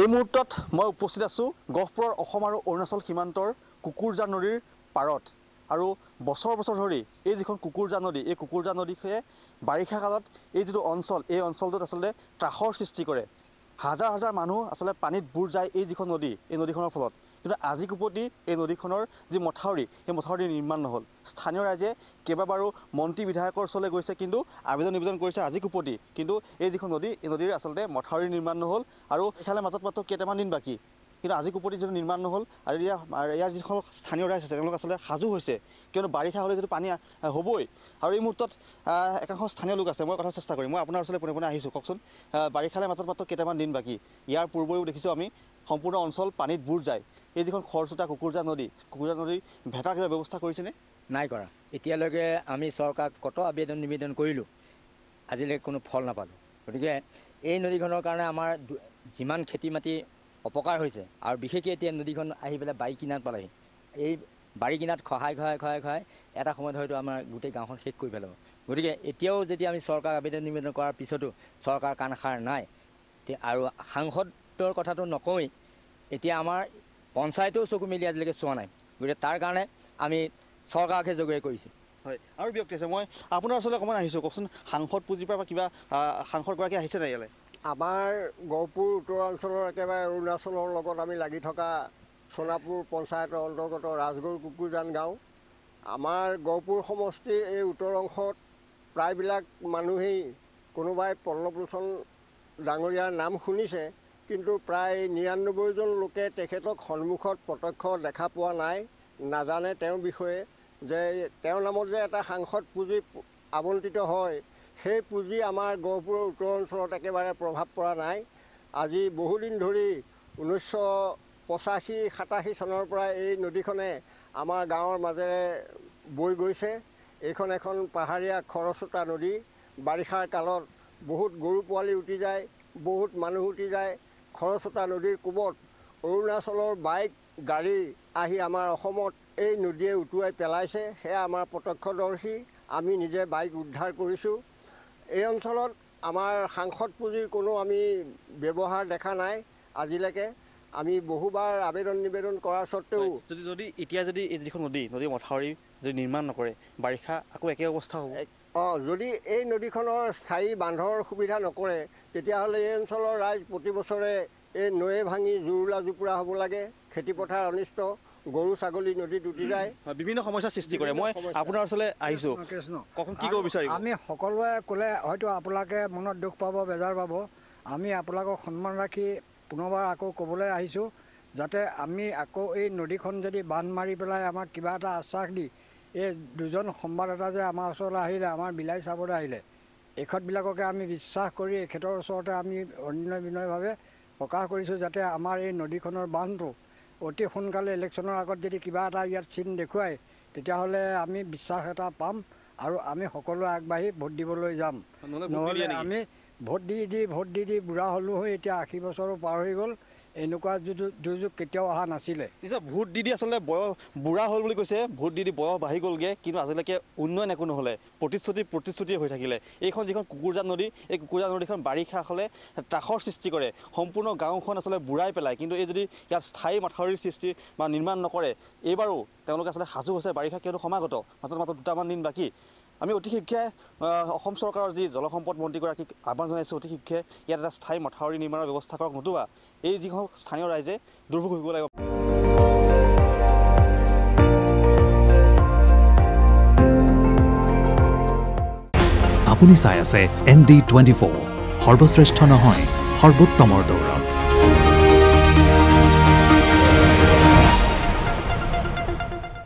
এই মুহূৰ্তত মই উপস্থিত আছোঁ গহপুৰৰ অসম আৰু অৰুণাচল সীমান্তৰ কুকুৰজা নদীৰ পাৰত আৰু বছৰ বছৰ ধৰি এই যিখন কুকুৰজা নদী এই কুকুৰজা নদীখনে বাৰিষা কালত এই যিটো অঞ্চল এই অঞ্চলটোত আচলতে ত্ৰাসৰ সৃষ্টি কৰে হাজাৰ হাজাৰ মানুহ আচলতে পানীত বুৰ যায় এই যিখন নদী এই নদীখনৰ ফলত কিন্তু আজি কুপতি এই নদীখনৰ যি মথাউৰি এই মথাউৰি নিৰ্মাণ নহ'ল স্থানীয় ৰাইজে কেইবাবাৰো মন্ত্ৰী বিধায়কৰ ওচৰলৈ গৈছে কিন্তু আবেদন কৰিছে আজি কুপতি কিন্তু এই যিখন নদী এই নদীৰ আচলতে মথাউৰি নিৰ্মাণ নহ'ল আৰু এফালে মাজত মাত্ৰ কেইটামান দিন বাকী কিন্তু আজি কুপতি যিটো নিৰ্মাণ নহ'ল আৰু ইয়াৰ যিখন স্থানীয় ৰাইজ আছে তেওঁলোক আচলতে সাজু হৈছে কিয়নো বাৰিষা হ'লে যিটো পানী হ'বই আৰু এই মুহূৰ্তত একাংশ স্থানীয় লোক আছে মই কথা চেষ্টা কৰিম মই আপোনাৰ ওচৰলৈ পোনে আহিছোঁ কওকচোন বাৰিষালৈ মাজত মাত্ৰ কেইটামান দিন বাকী ইয়াৰ পূৰ্বেও দেখিছোঁ আমি সম্পূৰ্ণ অঞ্চল পানীত বুৰ যায় এই যিখন খৰচোতা কুকুৰজা নদীৰ ভেটাৰ কিবা ব্যৱস্থা কৰিছেনে নাই কৰা এতিয়ালৈকে আমি চৰকাৰক কত আবেদন নিবেদন কৰিলোঁ আজিলৈকে কোনো ফল নাপালোঁ গতিকে এই নদীখনৰ কাৰণে আমাৰ যিমান খেতি মাটি অপকাৰ হৈছে আৰু বিশেষকৈ এতিয়া নদীখন আহি পেলাই বাৰী কিনাৰত পালেহি এই বাৰী কিনাৰত খহাই এটা সময়ত হয়তো আমাৰ গোটেই গাঁওখন শেষ কৰি পেলাব গতিকে এতিয়াও যেতিয়া আমি চৰকাৰক আবেদন নিবেদন কৰাৰ পিছতো চৰকাৰ কাণসাৰ নাই আৰু সাংসদৰ কথাটো নকওঁৱেই এতিয়া আমাৰ পঞ্চায়তেও চকু মেলি আজিলৈকে চোৱা নাই গতিকে তাৰ কাৰণে আমি চৰকাৰকহে যোগাযোগ কৰিছোঁ হয় আৰু ব্যক্তি আছে মই আপোনাৰ ওচৰলৈ অকণমান আহিছোঁ কওকচোন সাংসদ পুঁজিৰ পৰা কিবা সাংসদগৰাকী আহিছে নাই ইয়ালৈ আমাৰ গহপুৰ উত্তৰাঞ্চলৰ একেবাৰে অৰুণাচলৰ লগত আমি লাগি থকা সোণাপুৰ পঞ্চায়তৰ অন্তৰ্গত ৰাজগড় কুকুৰজান গাঁও আমাৰ গহপুৰ সমষ্টিৰ এই উত্তৰ অংশত প্ৰায়বিলাক মানুহেই কোনোবাই পল্লৱলোচন ডাঙৰীয়াৰ নাম শুনিছে কিন্তু প্ৰায় ৯৯জন লোকে তেখেতক সন্মুখত প্ৰত্যক্ষ দেখা পোৱা নাই নাজানে তেওঁৰ বিষয়ে যে তেওঁৰ নামত যে এটা সাংসদ পুঁজি আবণ্টিত হয় সেই পুঁজি আমাৰ গহপুৰৰ উত্তৰ অঞ্চলত একেবাৰে প্ৰভাৱ পৰা নাই আজি বহুদিন ধৰি ১৯৮৫-৮৭ চনৰ পৰা এই নদীখনে আমাৰ গাঁৱৰ মাজেৰে বৈ গৈছে এইখন এখন পাহাৰীয়া খৰচোতা নদী বাৰিষাৰ কালত বহুত গৰু পোৱালি উটি যায় বহুত মানুহ উটি যায় খৰচোতা নদীৰ কোবত অৰুণাচলৰ বাইক গাড়ী আহি আমাৰ অসমত এই নদীয়ে উটুৱাই পেলাইছে সেয়া আমাৰ প্ৰত্যক্ষদৰ্শী আমি নিজে বাইক উদ্ধাৰ কৰিছোঁ এই অঞ্চলত আমাৰ সাংসদ পুঁজিৰ কোনো আমি ব্যৱহাৰ দেখা নাই আজিলৈকে আমি বহুবাৰ আবেদন নিবেদন কৰাৰ স্বত্তেও যদি এতিয়া যদি এই যিখন নদী মথাউৰি যদি নিৰ্মাণ নকৰে বাৰিষা আকৌ একে অৱস্থা হ'ব যদি এই নদীখনৰ স্থায়ী বান্ধৰ সুবিধা নকৰে তেতিয়াহ'লে এই অঞ্চলৰ ৰাইজ প্ৰতি বছৰে এই নৈ ভাঙি জুৰুলা জুপুৰা হ'ব লাগে খেতিপথাৰ অনিষ্ট গৰু ছাগলী নদীত উটি যায় বিভিন্ন সমস্যাৰ সৃষ্টি কৰে মই আপোনাৰ ওচৰলৈ আহিছোঁ কখন কি ক'ব বিচাৰিব আমি সকলোৱে ক'লে হয়তো আপোনালোকে মনত দুখ পাব বেজাৰ পাব আমি আপোনালোকক সন্মান ৰাখি পুনৰবাৰ আকৌ ক'বলৈ আহিছোঁ যাতে আমি আকৌ এই নদীখন যদি বান্ধ মাৰি পেলাই আমাক কিবা এটা আশ্বাস দি এই দুজন সংবাদদাতা যে আমাৰ ওচৰলৈ আহিলে আমাৰ বিলাই চাবলৈ আহিলে এখেতবিলাককে আমি বিশ্বাস কৰি এখেতৰ ওচৰতে আমি বিনয়ভাৱে প্ৰকাশ কৰিছোঁ যাতে আমাৰ এই নদীখনৰ বান্ধটো অতি সোনকালে ইলেকশ্যনৰ আগত যদি কিবা এটা ইয়াত চিন দেখুৱায় তেতিয়াহ'লে আমি বিশ্বাস এটা পাম আৰু আমি সকলোৱে আগবাঢ়ি ভোট দিবলৈ যাম নহ'লে আমি ভোট দি বুঢ়া হ'লোঁ হৈ এতিয়া ৮০ বছৰো পাৰ হৈ গ'ল এনেকুৱা দুৰ্যোগ কেতিয়াও অহা নাছিলে নিশ্চয় ভোট দি আচলতে বয়স বুঢ়া হ'ল বুলি কৈছে ভোট দি বয়স বাঢ়ি গ'লগৈ কিন্তু আজিলৈকে উন্নয়ন একো নহ'লে প্ৰতিশ্ৰুতি হৈ থাকিলে এইখন যিখন কুকুৰজা নদী এই কুকুৰজা নদীখন বাৰিষা হ'লে ত্ৰাসৰ সৃষ্টি কৰে সম্পূৰ্ণ গাঁওখন আচলতে বুঢ়াই পেলায় কিন্তু এই যদি ইয়াত স্থায়ী মথাউৰিৰ সৃষ্টি বা নিৰ্মাণ নকৰে এইবাৰো তেওঁলোকে আচলতে সাজু হৈছে বাৰিষা কিয়নো সমাগত মাত্ৰ দুটামান দিন বাকী আমি অতি শীঘ্ৰে অসম চৰকাৰৰ যি জলসম্পদ মন্ত্ৰীগৰাকীক আহ্বান জনাইছোঁ অতি শীঘ্ৰে ইয়াত এটা স্থায়ী মথাউৰি নিৰ্মাণৰ ব্যৱস্থা কৰক নতুবা এই যিখন স্থানীয় ৰাইজে দুৰ্ভোগ ভুগিব লাগিব আপুনি চাই আছে ND24 সৰ্বশ্ৰেষ্ঠ নহয় সৰ্বোত্তমৰ দৌৰ